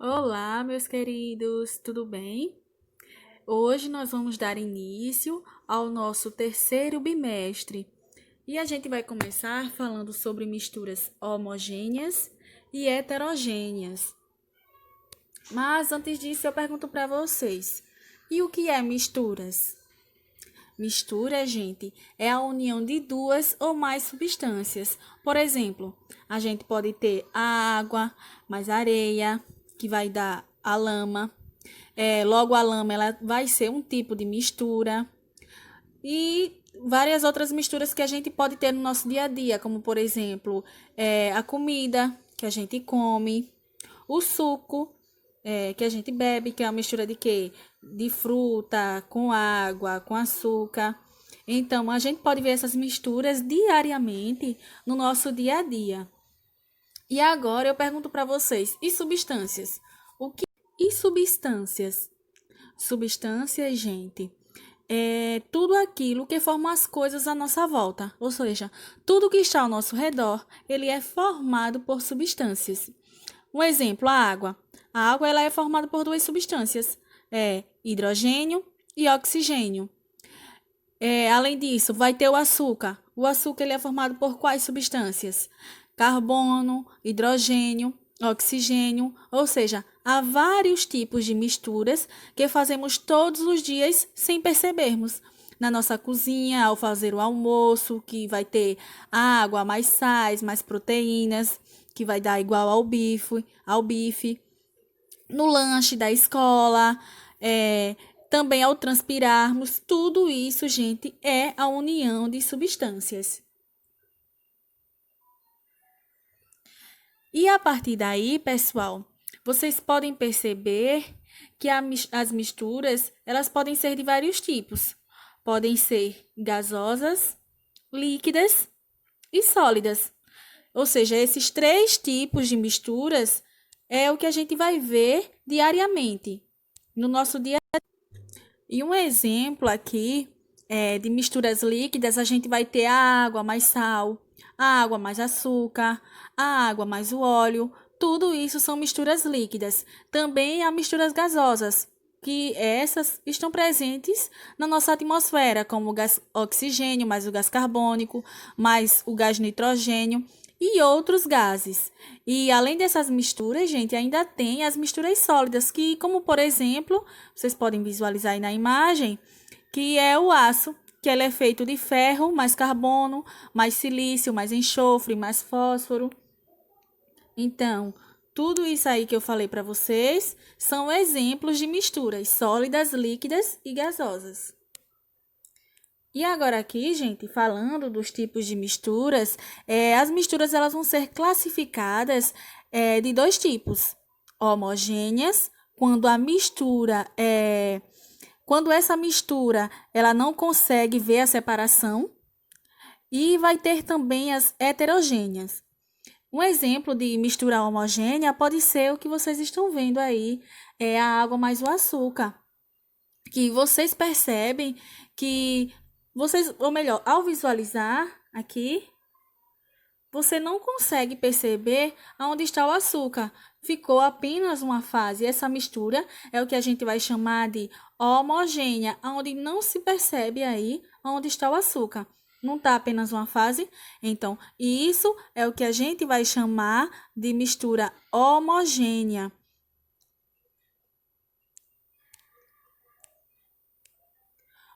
Olá, meus queridos, tudo bem? Hoje nós vamos dar início ao nosso terceiro bimestre e a gente vai começar falando sobre misturas homogêneas e heterogêneas. Mas antes disso, eu pergunto para vocês: e o que é misturas? Mistura, gente, é a união de duas ou mais substâncias. Por exemplo, a gente pode ter a água mais areia, que vai dar a lama. Logo, a lama ela vai ser um tipo de mistura. E várias outras misturas que a gente pode ter no nosso dia a dia, como, por exemplo, a comida que a gente come, o suco que a gente bebe, que é uma mistura de quê? De fruta, com água, com açúcar. Então, a gente pode ver essas misturas diariamente no nosso dia a dia. E agora eu pergunto para vocês, e substâncias? O que e substâncias? Substâncias, gente, é tudo aquilo que forma as coisas à nossa volta, ou seja, tudo que está ao nosso redor, ele é formado por substâncias. Um exemplo, a água. A água ela é formada por duas substâncias, hidrogênio e oxigênio. Além disso, vai ter o açúcar. O açúcar ele é formado por quais substâncias? Carbono, hidrogênio, oxigênio, ou seja, há vários tipos de misturas que fazemos todos os dias sem percebermos. Na nossa cozinha, ao fazer o almoço, que vai ter água, mais sais, mais proteínas, que vai dar igual ao bife. No lanche da escola, também ao transpirarmos, tudo isso, gente, é a união de substâncias. E a partir daí, pessoal, vocês podem perceber que as misturas, elas podem ser de vários tipos. Podem ser gasosas, líquidas e sólidas. Ou seja, esses três tipos de misturas é o que a gente vai ver diariamente no nosso dia. E um exemplo aqui de misturas líquidas, a gente vai ter a água mais sal, a água mais açúcar, a água mais o óleo. Tudo isso são misturas líquidas. Também há misturas gasosas, que essas estão presentes na nossa atmosfera, como o gás oxigênio, mais o gás carbônico, mais o gás nitrogênio e outros gases. E além dessas misturas, gente, ainda tem as misturas sólidas, que, como por exemplo, vocês podem visualizar aí na imagem, que é o aço, que ele é feito de ferro, mais carbono, mais silício, mais enxofre, mais fósforo. Então, tudo isso aí que eu falei para vocês são exemplos de misturas sólidas, líquidas e gasosas. E agora aqui, gente, falando dos tipos de misturas, as misturas elas vão ser classificadas de dois tipos: homogêneas, quando a mistura quando essa mistura ela não consegue ver a separação, e vai ter também as heterogêneas. Um exemplo de mistura homogênea pode ser o que vocês estão vendo aí, é a água mais o açúcar, que vocês percebem que vocês, ou melhor, ao visualizar aqui, você não consegue perceber aonde está o açúcar. Ficou apenas uma fase. Essa mistura é o que a gente vai chamar de homogênea, onde não se percebe aí onde está o açúcar. Não está apenas uma fase. Então, isso é o que a gente vai chamar de mistura homogênea.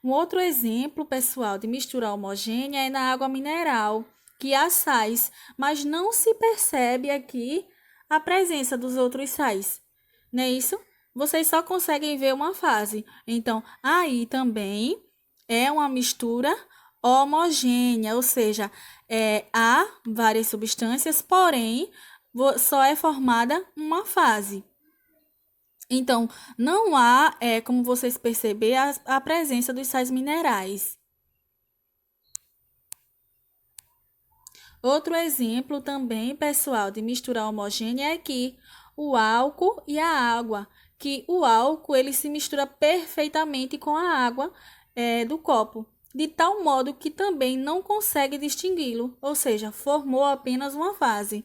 Um outro exemplo, pessoal, de mistura homogênea é na água mineral, que há sais, mas não se percebe aqui a presença dos outros sais. Não é isso? Vocês só conseguem ver uma fase. Então, aí também é uma mistura homogênea, ou seja, há várias substâncias, porém, só é formada uma fase. Então, não há, como vocês perceberem, a presença dos sais minerais. Outro exemplo também, pessoal, de mistura homogênea é aqui, o álcool e a água, que o álcool ele se mistura perfeitamente com a água do copo, de tal modo que também não consegue distingui-lo, ou seja, formou apenas uma fase.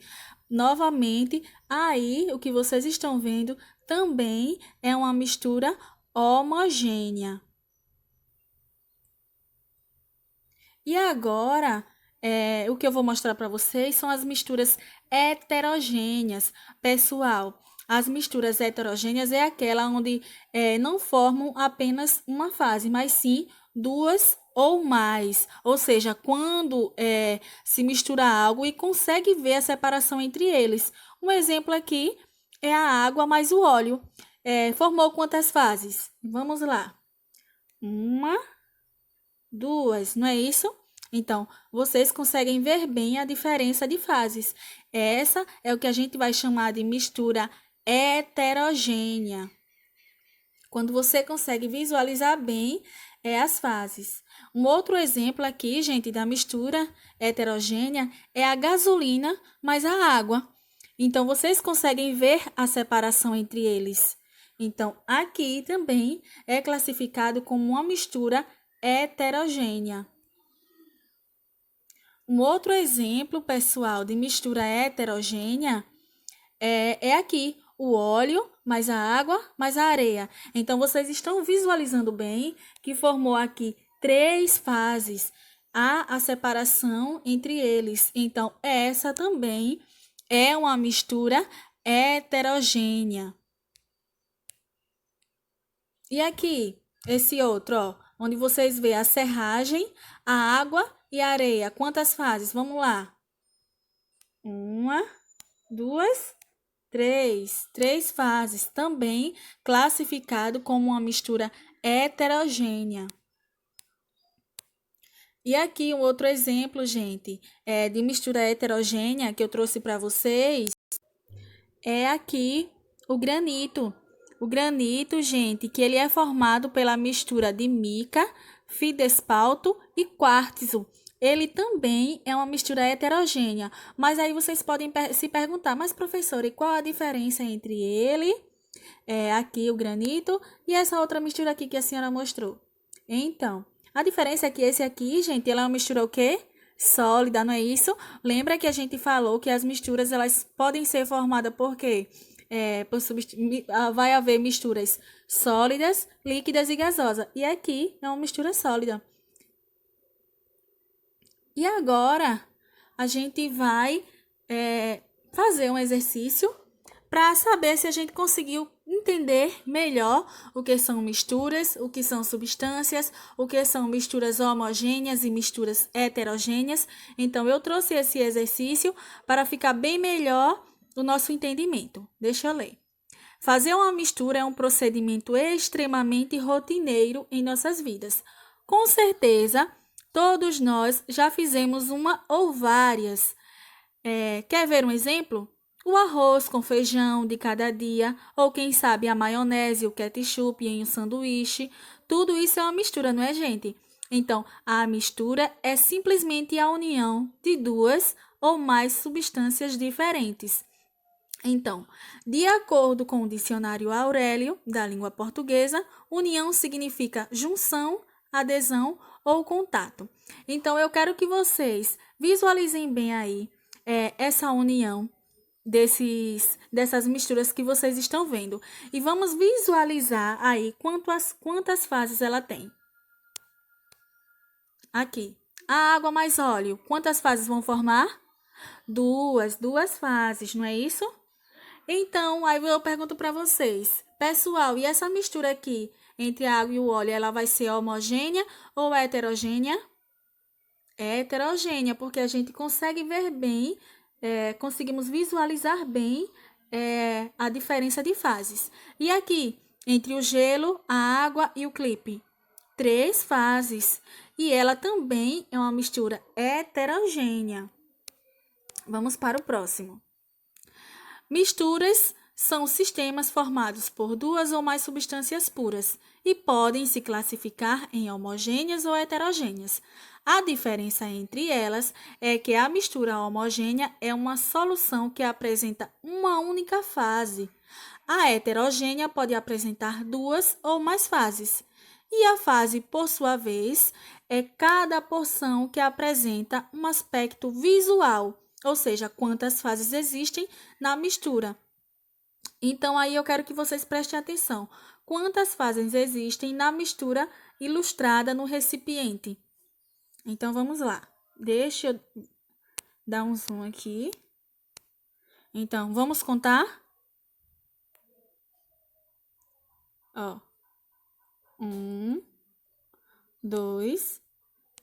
Novamente, aí o que vocês estão vendo também é uma mistura homogênea. E agora, o que eu vou mostrar para vocês são as misturas heterogêneas. Pessoal, as misturas heterogêneas é aquela onde não formam apenas uma fase, mas sim duas ou mais. Ou seja, quando se mistura algo e consegue ver a separação entre eles. Um exemplo aqui é a água mais o óleo. Formou quantas fases? Vamos lá. Uma, duas, não é isso? Então, vocês conseguem ver bem a diferença de fases. Essa é o que a gente vai chamar de mistura heterogênea. Quando você consegue visualizar bem as fases. Um outro exemplo aqui, gente, da mistura heterogênea é a gasolina mais a água. Então, vocês conseguem ver a separação entre eles. Então, aqui também é classificado como uma mistura heterogênea. Um outro exemplo, pessoal, de mistura heterogênea é aqui, o óleo mais a água mais a areia. Então, vocês estão visualizando bem que formou aqui 3 fases. Há a separação entre eles. Então, essa também é uma mistura heterogênea. E aqui, esse outro, ó, onde vocês veem a serragem, a água e a areia. Quantas fases? Vamos lá. Uma, duas, três. 3 fases. Também classificado como uma mistura heterogênea. E aqui um outro exemplo, gente, de mistura heterogênea que eu trouxe para vocês é aqui o granito. O granito, gente, que ele é formado pela mistura de mica, feldespato e quartzo. Ele também é uma mistura heterogênea, mas aí vocês podem se perguntar, mas professora, e qual a diferença entre ele, aqui o granito, e essa outra mistura aqui que a senhora mostrou? Então, a diferença é que esse aqui, gente, ela é uma mistura o quê? Sólida, não é isso? Lembra que a gente falou que as misturas elas podem ser formadas por quê? Vai haver misturas sólidas, líquidas e gasosas. E aqui é uma mistura sólida. E agora a gente vai fazer um exercício para saber se a gente conseguiu entender melhor o que são misturas, o que são substâncias, o que são misturas homogêneas e misturas heterogêneas. Então, eu trouxe esse exercício para ficar bem melhor o nosso entendimento. Deixa eu ler. Fazer uma mistura é um procedimento extremamente rotineiro em nossas vidas. Com certeza, todos nós já fizemos uma ou várias. Quer ver um exemplo? O arroz com feijão de cada dia, ou quem sabe a maionese, o ketchup em um sanduíche. Tudo isso é uma mistura, não é, gente? Então, a mistura é simplesmente a união de duas ou mais substâncias diferentes. Então, de acordo com o dicionário Aurélio da língua portuguesa, união significa junção, adesão ou contato. Então, eu quero que vocês visualizem bem aí essa união dessas misturas que vocês estão vendo. E vamos visualizar aí quantas fases ela tem. Aqui, a água mais óleo, quantas fases vão formar? Duas fases, não é isso? Então, aí eu pergunto para vocês, pessoal, e essa mistura aqui entre a água e o óleo, ela vai ser homogênea ou heterogênea? É heterogênea, porque a gente consegue ver bem, conseguimos visualizar bem a diferença de fases. E aqui, entre o gelo, a água e o clipe? 3 fases. E ela também é uma mistura heterogênea. Vamos para o próximo. Misturas são sistemas formados por 2 ou mais substâncias puras e podem se classificar em homogêneas ou heterogêneas. A diferença entre elas é que a mistura homogênea é uma solução que apresenta uma única fase. A heterogênea pode apresentar 2 ou mais fases. E a fase, por sua vez, é cada porção que apresenta um aspecto visual ou seja, quantas fases existem na mistura. Então, aí eu quero que vocês prestem atenção. Quantas fases existem na mistura ilustrada no recipiente? Então, vamos lá. Deixa eu dar um zoom aqui. Então, vamos contar? Ó. 1, 2,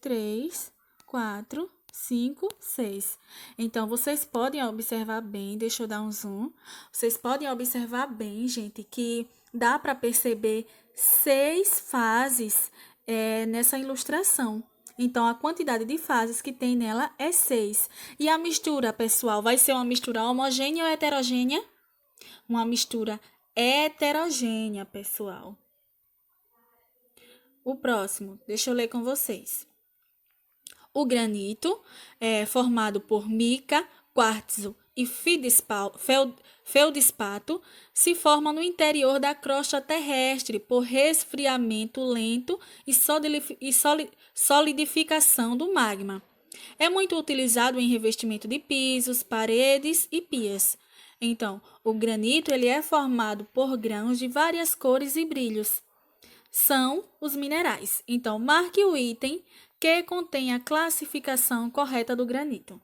3, 4, 5, 6. Então, vocês podem observar bem, deixa eu dar um zoom. Vocês podem observar bem, gente, que dá para perceber 6 fases nessa ilustração. Então, a quantidade de fases que tem nela é 6. E a mistura, pessoal, vai ser uma mistura homogênea ou heterogênea? Uma mistura heterogênea, pessoal. O próximo, deixa eu ler com vocês. O granito é formado por mica, quartzo e feldespato se forma no interior da crosta terrestre por resfriamento lento e solidificação do magma. É muito utilizado em revestimento de pisos, paredes e pias. Então, o granito ele é formado por grãos de várias cores e brilhos. São os minerais. Então, marque o item que contém a classificação correta do granito.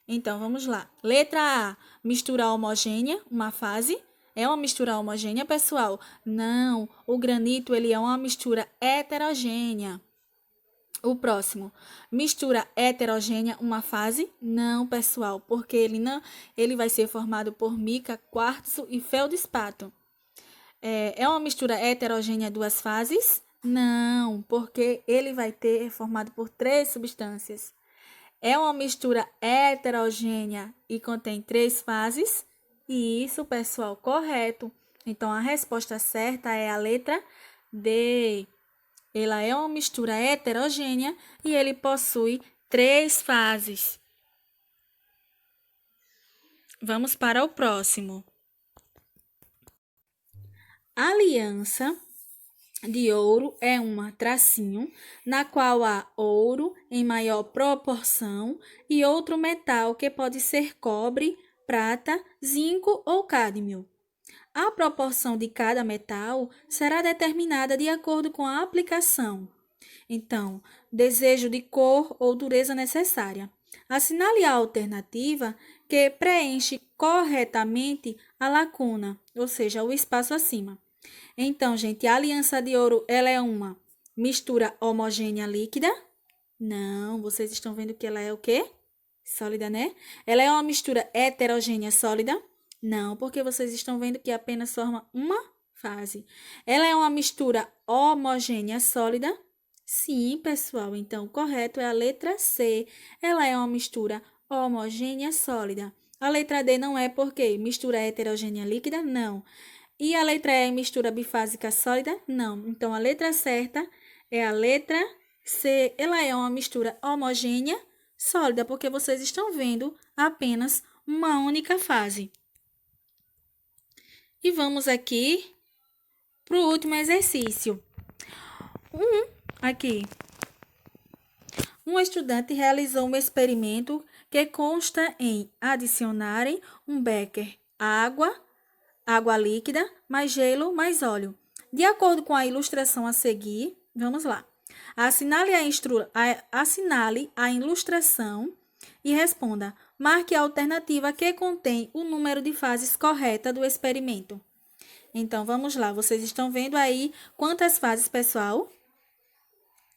Então, vamos lá. Letra A, mistura homogênea, uma fase. É uma mistura homogênea, pessoal? Não, o granito ele é uma mistura heterogênea. O próximo, mistura heterogênea, uma fase? Não, pessoal, porque ele vai ser formado por mica, quartzo e feldespato. É uma mistura heterogênea duas fases? Não, porque ele vai ter formado por 3 substâncias. É uma mistura heterogênea e contém 3 fases? Isso, pessoal, correto. Então, a resposta certa é a letra D. Ela é uma mistura heterogênea e ele possui 3 fases. Vamos para o próximo. Aliança de ouro é uma tracinho na qual há ouro em maior proporção e outro metal que pode ser cobre, prata, zinco ou cádmio. A proporção de cada metal será determinada de acordo com a aplicação. Então, desejo de cor ou dureza necessária. Assinale a alternativa que preenche corretamente a lacuna, ou seja, o espaço acima. Então, gente, a aliança de ouro, ela é uma mistura homogênea líquida? Não, vocês estão vendo que ela é o quê? Sólida, né? Ela é uma mistura heterogênea sólida? Não, porque vocês estão vendo que apenas forma uma fase. Ela é uma mistura homogênea sólida? Sim, pessoal. Então, o correto é a letra C. Ela é uma mistura homogênea sólida. A letra D não é porque mistura heterogênea líquida? Não. E a letra E, mistura bifásica sólida? Não. Então, a letra certa é a letra C. Ela é uma mistura homogênea sólida, porque vocês estão vendo apenas uma única fase. E vamos aqui para o último exercício. Aqui. Um estudante realizou um experimento que consta em adicionarem um becker água líquida, mais gelo, mais óleo. De acordo com a ilustração a seguir, vamos lá. Assinale a ilustração e responda. Marque a alternativa que contém o número de fases correta do experimento. Então, vamos lá. Vocês estão vendo aí quantas fases, pessoal?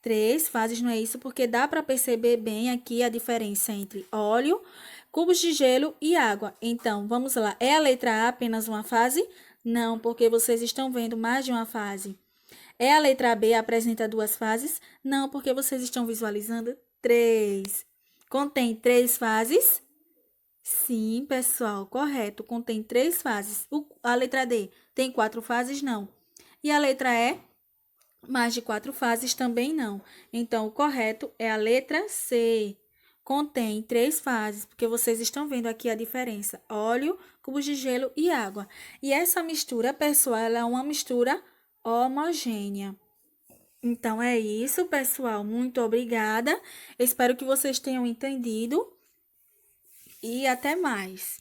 3 fases, não é isso? Porque dá para perceber bem aqui a diferença entre óleo, cubos de gelo e água. Então, vamos lá. É a letra A apenas uma fase? Não, porque vocês estão vendo mais de uma fase. É a letra B apresenta 2 fases? Não, porque vocês estão visualizando 3. Contém 3 fases? Sim, pessoal, correto. Contém 3 fases. A letra D tem 4 fases? Não. E a letra E? Mais de 4 fases também não. Então, o correto é a letra C. Contém 3 fases, porque vocês estão vendo aqui a diferença: óleo, cubos de gelo e água. E essa mistura, pessoal, ela é uma mistura homogênea. Então, é isso, pessoal. Muito obrigada. Espero que vocês tenham entendido. e até mais.